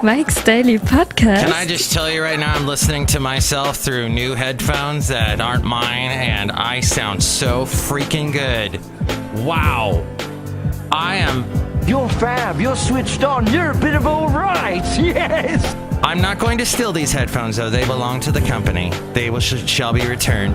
Mike's Daily Podcast. Can I just tell you right now, I'm listening to myself through new headphones that aren't mine, and I sound so freaking good. Wow. You're fab. You're switched on. You're a bit of all right. Yes. I'm not going to steal these headphones, though. They belong to the company. They shall be returned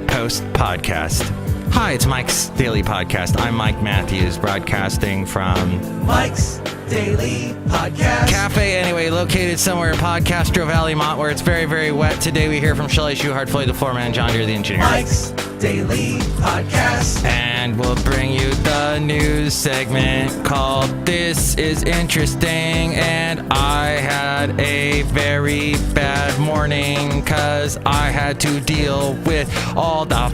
post-podcast. Hi, it's Mike's Daily Podcast. I'm Mike Matthews, broadcasting from Mike's Daily Podcast. Café Anyway, located somewhere in Podcastro Valley, Mont, where it's very, very wet. Today we hear from Chely Shoehart, Floyd the Floorman, and John Deere the engineer. Mike's Daily Podcast. And we'll bring you the news segment called This Is Interesting. And I had a very bad morning because I had to deal with all the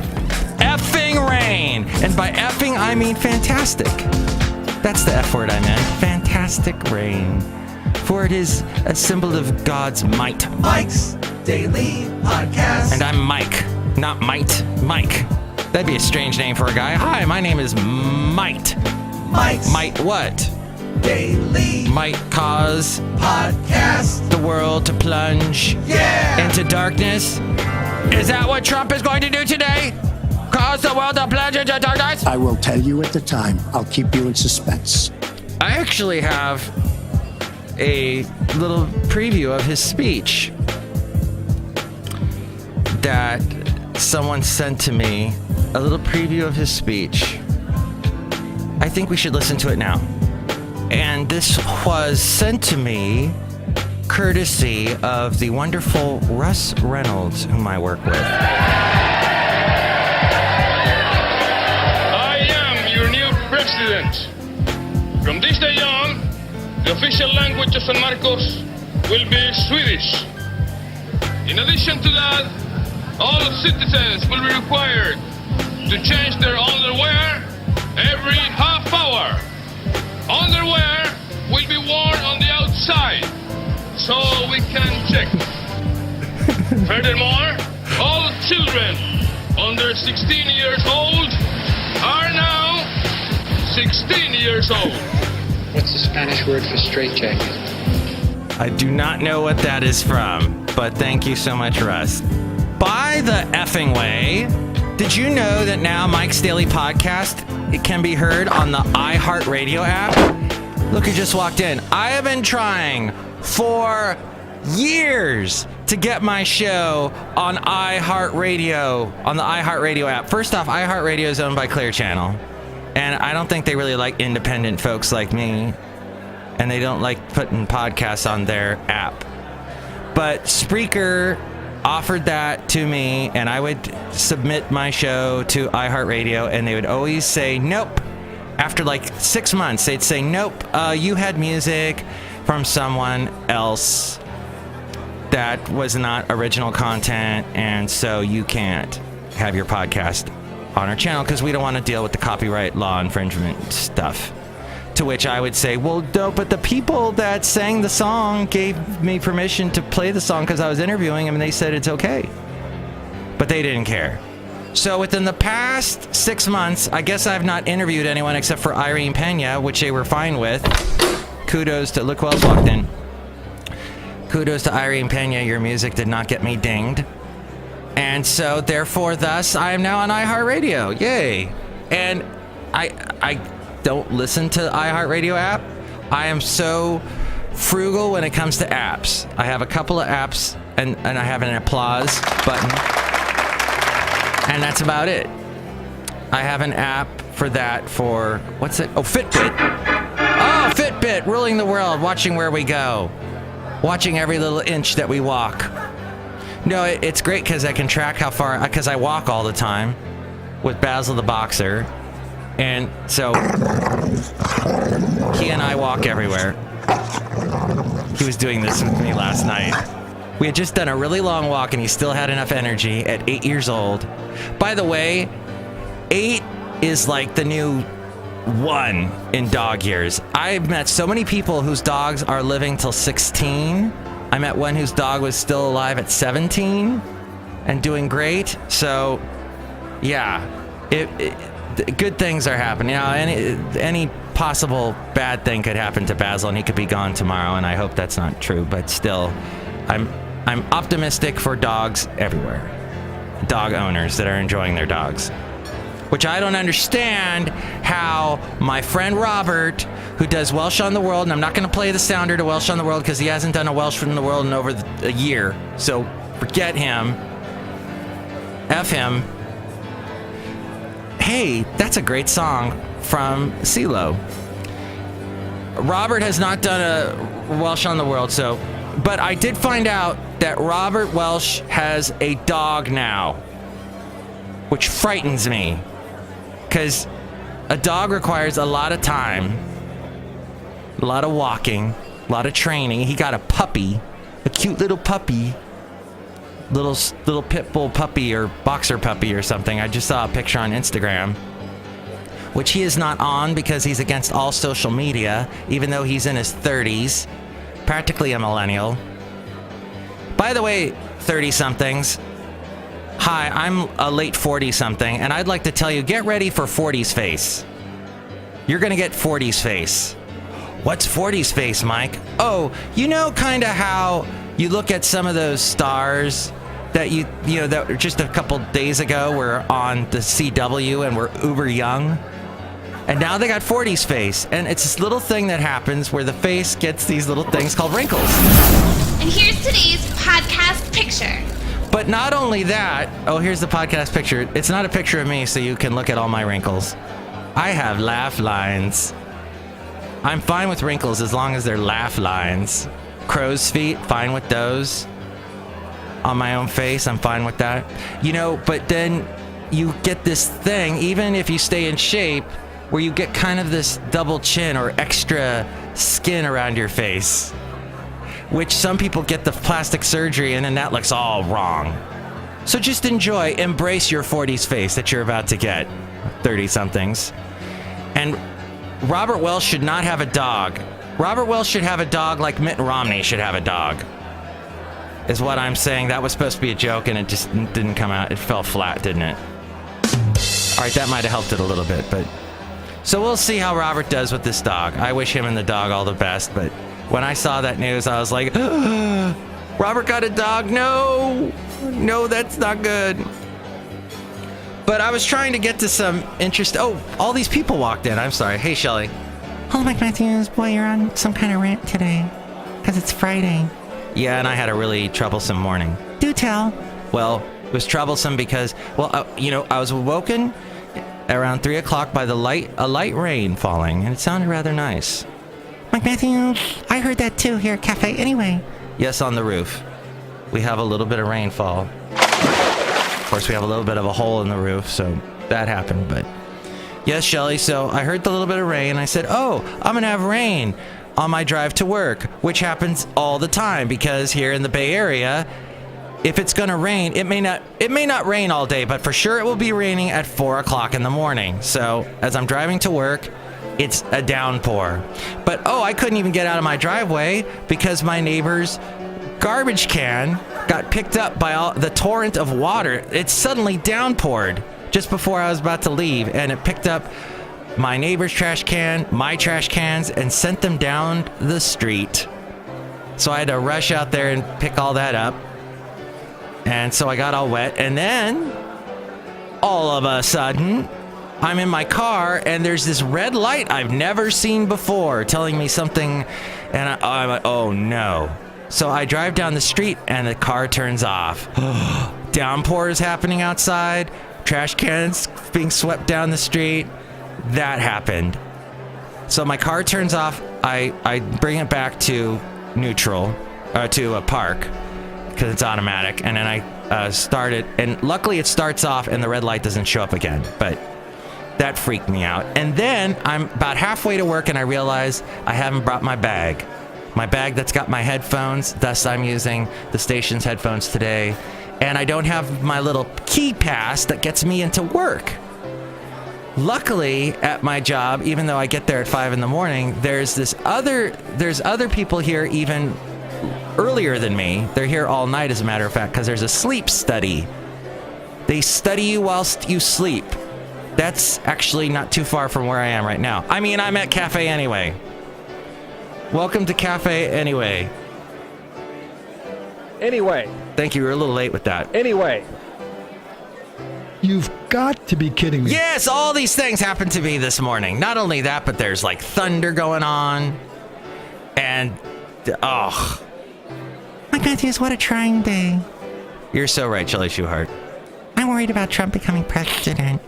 effing rain. And by effing, I mean fantastic. That's the F word I meant. Fantastic rain. For it is a symbol of God's might. Mike's Daily Podcast. And I'm Mike, not Might. Mike. That'd be a strange name for a guy. Hi, my name is Might. Mike's Might what? Daily Might cause Podcast. the world to plunge into darkness. Is that what Trump is going to do today? Cause the world to plunge into darkness? I will tell you at the time. I'll keep you in suspense. I actually have a little preview of his speech that someone sent to me. A little preview of his speech. I think we should listen to it now. And this was sent to me courtesy of the wonderful Russ Reynolds, whom I work with. I am your new president. From this day on, the official language of San Marcos will be Swedish. In addition to that, all citizens will be required to change their underwear every half hour. Underwear will be worn on the outside, so we can check. Furthermore, all children under 16 years old are now 16 years old. What's the Spanish word for straitjacket? I do not know what that is from, but thank you so much, Russ. By the effing way, did you know that now Mike's Daily Podcast, it can be heard on the iHeartRadio app? Look who just walked in. I have been trying for years to get my show on iHeartRadio, on the iHeartRadio app. First off, iHeartRadio is owned by Clear Channel, and I don't think they really like independent folks like me, and they don't like putting podcasts on their app. But Spreaker offered that to me, and I would submit my show to iHeartRadio, and they would always say nope. After like 6 months, they'd say nope, you had music from someone else that was not original content, and so you can't have your podcast on our channel because we don't want to deal with the copyright law infringement stuff. To which I would say, well, no, but the people that sang the song gave me permission to play the song because I was interviewing them, and they said it's okay. But they didn't care. So within the past 6 months, I guess I've not interviewed anyone except for Irene Pena, which they were fine with. Kudos to, look who else walked in. Kudos to Irene Pena, your music did not get me dinged. And so therefore, thus, I am now on iHeartRadio. Yay. And I don't listen to the iHeartRadio app. I am so frugal when it comes to apps. I have a couple of apps, and I have an applause button, and that's about it. I have an app for that for, what's it? Oh, Fitbit. Oh, Fitbit, ruling the world, watching where we go, watching every little inch that we walk. No, it's great because I can track how far, because I walk all the time with Basil the Boxer. And so he and I walk everywhere. He was doing this with me last night. We had just done a really long walk, and he still had enough energy at 8 years old. By the way, 8 is like the new 1 in dog years. I've met so many people whose dogs are living till 16. I met one whose dog was still alive at 17 and doing great. So, yeah, good things are happening. You know, any possible bad thing could happen to Basil and he could be gone tomorrow, and I hope that's not true, but still, I'm optimistic for dogs everywhere. Dog owners that are enjoying their dogs. Which I don't understand how my friend Robert, who does Welsh on the World, and I'm not going to play the sounder to Welsh on the World because he hasn't done a Welsh on the World in over a year, so forget him. F him. Hey, that's a great song from CeeLo. Robert has not done a Welsh on the World, but I did find out that Robert Welsh has a dog now, which frightens me, because a dog requires a lot of time, a lot of walking, a lot of training. He got a puppy, a cute little puppy, little pit bull puppy or boxer puppy or something. I just saw a picture on Instagram, which he is not on because he's against all social media, even though he's in his 30s, practically a millennial. By the way, 30-somethings, hi, I'm a late 40-something, and I'd like to tell you, get ready for 40s face. You're gonna get 40s face. What's 40s face, Mike? Oh, you know kind of how you look at some of those stars that you know that just a couple days ago were on the CW and were uber young, and now they got 40s face, and it's this little thing that happens where the face gets these little things called wrinkles. And here's today's podcast picture. But not only that, oh, here's the podcast picture. It's not a picture of me, so you can look at all my wrinkles. I have laugh lines. I'm fine with wrinkles as long as they're laugh lines. Crow's feet, fine with those. On my own face, I'm fine with that. You know, but then you get this thing, even if you stay in shape, where you get kind of this double chin or extra skin around your face, which some people get the plastic surgery in, and that looks all wrong. So just enjoy, embrace your 40s face that you're about to get, 30-somethings. And Robert Welsh should not have a dog. Robert Welsh should have a dog like Mitt Romney should have a dog, is what I'm saying. That was supposed to be a joke, and it just didn't come out. It fell flat, didn't it? All right, that might have helped it a little bit, but... So we'll see how Robert does with this dog. I wish him and the dog all the best, but when I saw that news, I was like, Robert got a dog? No, that's not good. But I was trying to get to some interest. Oh, all these people walked in. I'm sorry. Hey, Chely. Oh, Mike Matthews, boy, you're on some kind of rant today, because it's Friday. Yeah, and I had a really troublesome morning. Do tell. Well, it was troublesome because, I was awoken around 3 o'clock by a light rain falling, and it sounded rather nice. Mike Matthews, I heard that too here at Café Anyway. Yes, on the roof. We have a little bit of rainfall. Of course, we have a little bit of a hole in the roof, so that happened, but... Yes, Chely, so I heard the little bit of rain, and I said, oh, I'm gonna have rain on my drive to work, which happens all the time, because here in the Bay Area, if it's gonna rain, it may not rain all day, but for sure it will be raining at 4 o'clock in the morning. So as I'm driving to work, it's a downpour. But I couldn't even get out of my driveway because my neighbor's garbage can got picked up by the torrent of water. It suddenly downpoured just before I was about to leave, and it picked up my neighbor's trash can, my trash cans, and sent them down the street. So I had to rush out there and pick all that up. And so I got all wet, and then all of a sudden I'm in my car and there's this red light I've never seen before telling me something, and I'm like, oh no. So I drive down the street and the car turns off. Downpour is happening outside, trash cans being swept down the street. That happened. So my car turns off. I bring it back to neutral, to a park, because it's automatic, and then I start it, and luckily it starts off and the red light doesn't show up again, but that freaked me out. And then I'm about halfway to work and I realize I haven't brought my bag that's got my headphones, thus I'm using the station's headphones today, and I don't have my little key pass that gets me into work. Luckily, at my job, even though I get there at 5 in the morning, there's other people here even earlier than me. They're here all night, as a matter of fact, because there's a sleep study. They study you whilst you sleep. That's actually not too far from where I am right now. I mean, I'm at Café Anyway. Welcome to Café Anyway. Anyway. Thank you. We're a little late with that. Anyway. You've got to be kidding me. Yes, all these things happened to me this morning. Not only that, but there's like thunder going on. And, oh. My goodness, what a trying day. You're so right, Chely Shoehart. I'm worried about Trump becoming president.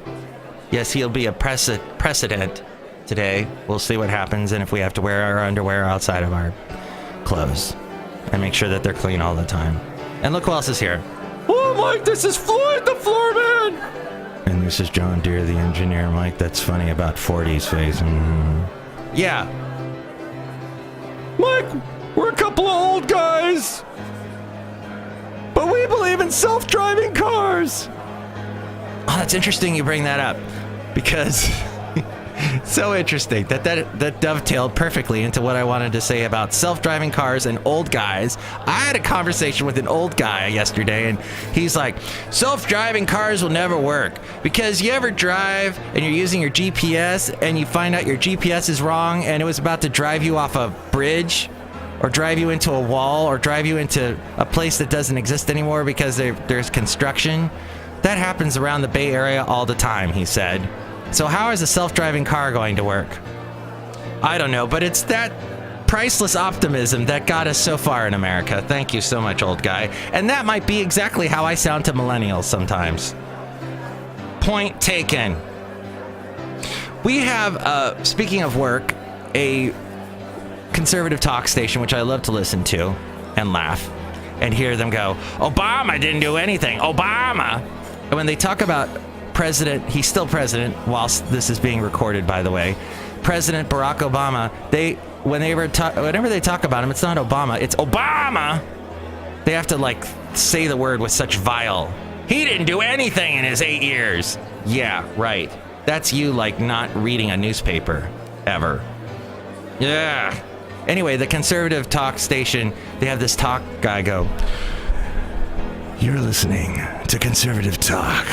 Yes, he'll be a precedent today. We'll see what happens and if we have to wear our underwear outside of our clothes. And make sure that they're clean all the time. And look who else is here. Oh, Mike, this is Floyd the Floorman! And this is John Deere, the engineer. Mike, that's funny about 40's face. Mm-hmm. Yeah. Mike, we're a couple of old guys. But we believe in self-driving cars. Oh, that's interesting you bring that up. Because so interesting that dovetailed perfectly into what I wanted to say about self-driving cars and old guys. I had a conversation with an old guy yesterday, and he's like, self-driving cars will never work because you ever drive and you're using your GPS and you find out your GPS is wrong and it was about to drive you off a bridge or drive you into a wall or drive you into a place that doesn't exist anymore because there's construction. That happens around the Bay Area all the time, he said. So how is a self-driving car going to work? I don't know, but it's that priceless optimism that got us so far in America. Thank you so much, old guy. And that might be exactly how I sound to millennials sometimes. Point taken. We have, speaking of work, a conservative talk station, which I love to listen to and laugh and hear them go, Obama didn't do anything. Obama. And when they talk about president, he's still president whilst this is being recorded, by the way. President Barack Obama, whenever they talk about him, it's not Obama, it's Obama. They have to like say the word with such vile. He didn't do anything in his 8 years. Yeah, right. That's you like not reading a newspaper ever. Yeah. Anyway, the conservative talk station, they have this talk guy go, you're listening to conservative talk.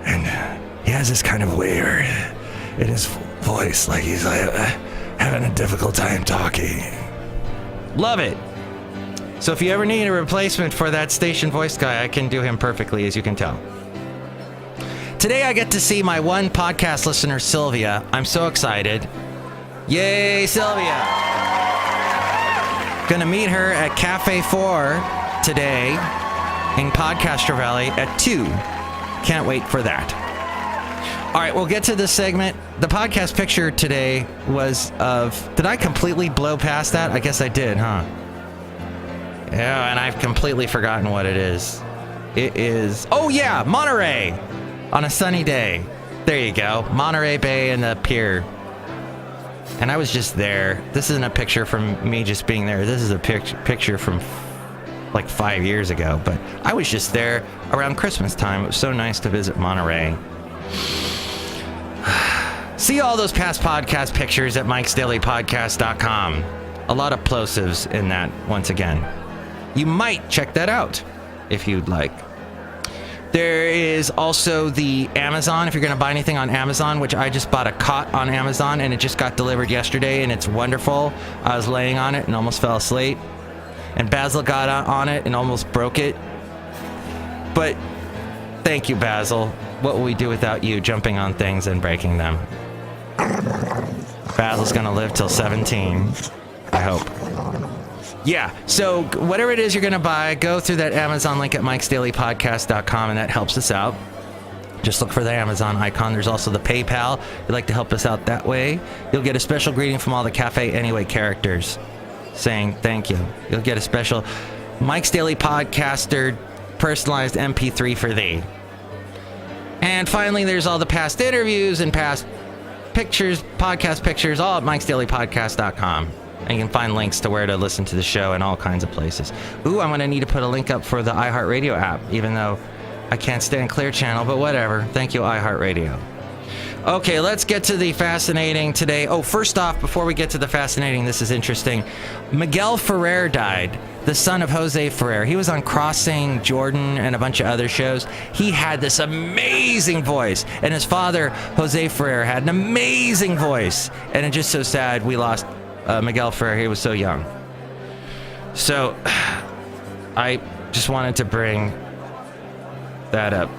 And he has this kind of weird in his voice, like he's like, having a difficult time talking. Love it. So if you ever need a replacement for that station voice guy, I can do him perfectly, as you can tell. Today I get to see my one podcast listener, Sylvia. I'm so excited. Yay, Sylvia. Gonna meet her at Cafe 4 today in Podcaster Valley at 2. Can't wait for that. All right, we'll get to this segment. The podcast picture today was of... Did I completely blow past that? I guess I did, huh? Yeah, and I've completely forgotten what it is. It is... Oh, yeah, Monterey on a sunny day. There you go. Monterey Bay and the pier. And I was just there. This isn't a picture from me just being there. This is a picture from... like 5 years ago, but I was just there around Christmas time. It was so nice to visit Monterey. See all those past podcast pictures at mikesdailypodcast.com. A lot of plosives in that, once again. You might check that out if you'd like. There is also the Amazon, if you're going to buy anything on Amazon, which I just bought a cot on Amazon, and it just got delivered yesterday, and it's wonderful. I was laying on it and almost fell asleep. And Basil got on it and almost broke it. But thank you, Basil. What will we do without you jumping on things and breaking them? Basil's gonna live till 17. I hope. Yeah, so whatever it is you're gonna buy, go through that Amazon link at mikesdailypodcast.com, and that helps us out. Just look for the Amazon icon. There's also the PayPal. If you'd like to help us out that way, you'll get a special greeting from all the Café Anyway characters saying thank you. You'll get a special Mike's Daily Podcaster personalized MP3 for thee. And finally, there's all the past interviews and past pictures, podcast pictures, all at mikesdailypodcast.com. And you can find links to where to listen to the show and all kinds of places. Ooh, I'm going to need to put a link up for the iHeartRadio app, even though I can't stand Clear Channel, but whatever. Thank you, iHeartRadio. Okay, let's get to the fascinating today. Oh, first off, before we get to the fascinating, this is interesting. Miguel Ferrer died. the son of Jose Ferrer. He was on Crossing Jordan and a bunch of other shows. He had this amazing voice, and his father, Jose Ferrer, had an amazing voice. And it's just so sad we lost Miguel Ferrer. He was so young. So I just wanted to bring that up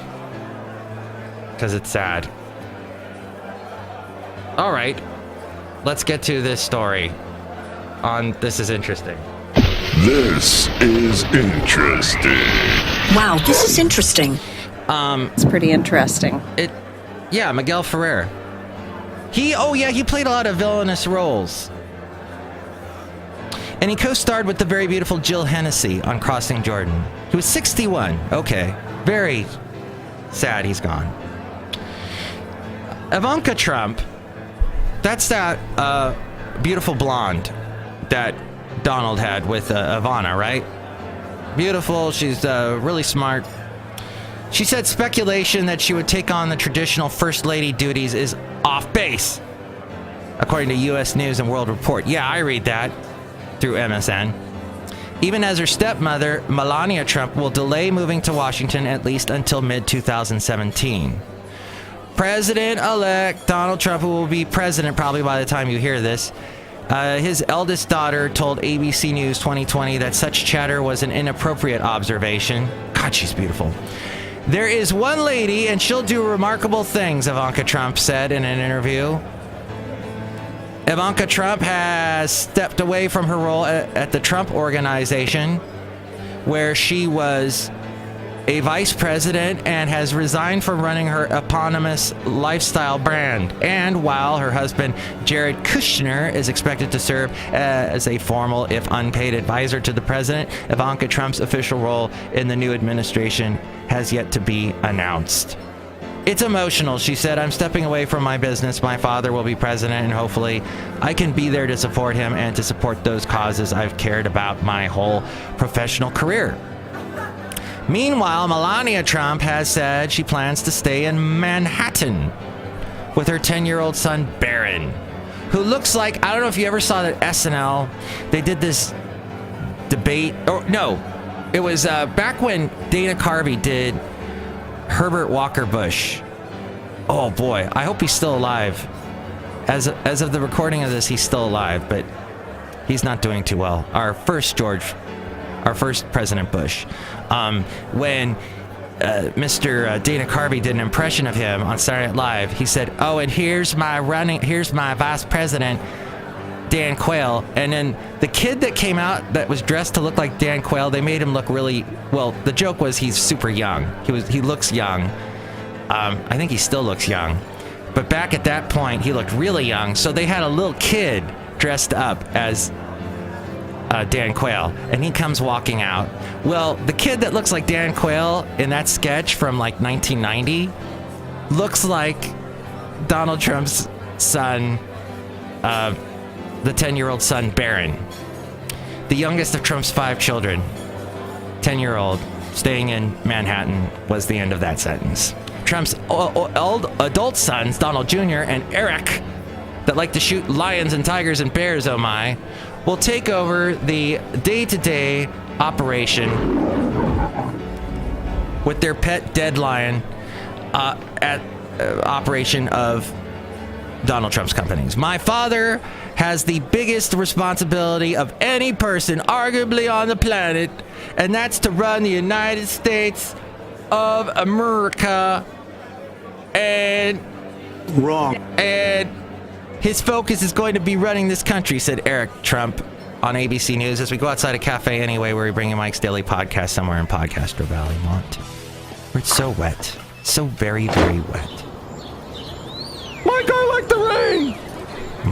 because it's sad. All right, let's get to this story on This Is Interesting. This is interesting. Wow, this is interesting. It's pretty interesting. Yeah, Miguel Ferrer. He played a lot of villainous roles. And he co-starred with the very beautiful Jill Hennessy on Crossing Jordan. He was 61. Okay. Very sad he's gone. Ivanka Trump, that's that beautiful blonde that Donald had with Ivana, right? Beautiful. She's really smart. She said speculation that she would take on the traditional First Lady duties is off base, according to U.S. News and World Report. Yeah, I read that through MSN. Even as her stepmother, Melania Trump, will delay moving to Washington at least until mid-2017. President-elect Donald Trump, who will be president probably by the time you hear this, his eldest daughter told ABC News 2020 that such chatter was an inappropriate observation. God, she's beautiful. There is one lady, and she'll do remarkable things, Ivanka Trump said in an interview. Ivanka Trump has stepped away from her role at the Trump Organization, where she was a vice president, and has resigned from running her eponymous lifestyle brand. And while her husband, Jared Kushner, is expected to serve as a formal, if unpaid, advisor to the president, Ivanka Trump's official role in the new administration has yet to be announced. It's emotional, she said. I'm stepping away from my business. My father will be president, and hopefully I can be there to support him and to support those causes I've cared about my whole professional career. Meanwhile, Melania Trump has said she plans to stay in Manhattan with her 10-year-old son, Barron, who looks like, I don't know if you ever saw that SNL, they did this debate, or no, it was back when Dana Carvey did Herbert Walker Bush. Oh boy, I hope he's still alive. As of the recording of this, he's still alive, but he's not doing too well. Our first President Bush. When Mr. Dana Carvey did an impression of him on Saturday Night Live, he said, "Oh, and here's my vice president, Dan Quayle." And then the kid that came out that was dressed to look like Dan Quayle, they made him look really, well, the joke was he's super young. He looks young. I think he still looks young. But back at that point, he looked really young. So they had a little kid dressed up as Dan Quayle, and he comes walking out. Well, the kid that looks like Dan Quayle in that sketch from like 1990 looks like Donald Trump's son, the 10-year-old son, Barron. The youngest of Trump's 5 children, 10-year-old, staying in Manhattan, was the end of that sentence. Trump's old adult sons, Donald Jr. and Eric, that like to shoot lions and tigers and bears, oh my, will take over the day-to-day operation with their pet dead lion operation of Donald Trump's companies. My father has the biggest responsibility of any person arguably on the planet, and that's to run the United States of America. And wrong. And his focus is going to be running this country, said Eric Trump on ABC News as we go outside a Café Anyway, where we bring you Mike's Daily Podcast somewhere in Podcaster Valley, Mont, where it's so wet. So very, very wet. Mike, I like the rain!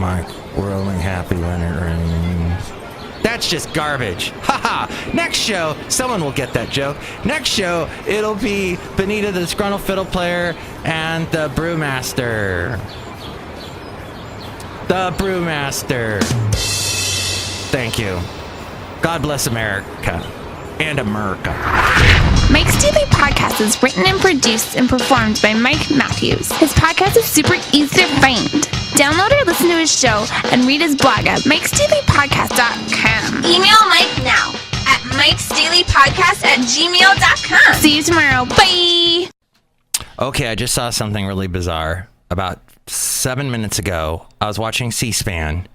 Mike, we're only happy when it rains. That's just garbage. Haha. Next show, someone will get that joke. Next show, it'll be Benita, the Disgruntled Fiddle Player, and the Brewmaster. The Brewmaster. Thank you. God bless America. And America. Mike's Daily Podcast is written and produced and performed by Mike Matthews. His podcast is super easy to find. Download or listen to his show and read his blog at mikesdailypodcast.com. Email Mike now at mikesdailypodcast@gmail.com. See you tomorrow. Bye. Okay, I just saw something really bizarre. About 7 minutes ago, I was watching C-SPAN.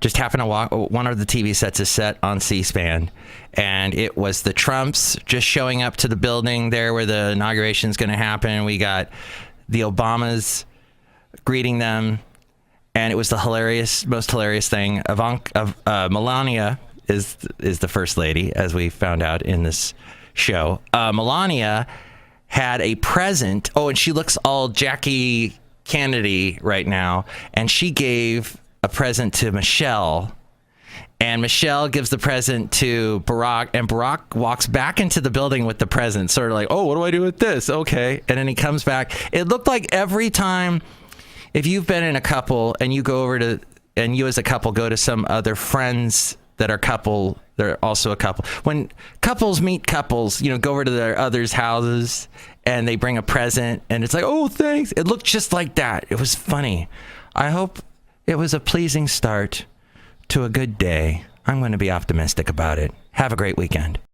Just happened to walk. One of the TV sets is set on C-SPAN, and it was the Trumps just showing up to the building there where the inauguration is going to happen. We got the Obamas greeting them, and it was the most hilarious thing. Melania is the first lady, as we found out in this show. Melania had a present. Oh, and she looks all Jackie Kennedy right now, and she gave a present to Michelle, and Michelle gives the present to Barack, and Barack walks back into the building with the present, sort of like, oh, what do I do with this? Okay. And then he comes back. It looked like every time, if you've been in a couple and you go over to, and you as a couple go to some other friends that are couple, they're also a couple. When couples meet couples, go over to their others' houses and they bring a present and it's like, oh, thanks. It looked just like that. It was funny. I hope it was a pleasing start to a good day. I'm going to be optimistic about it. Have a great weekend.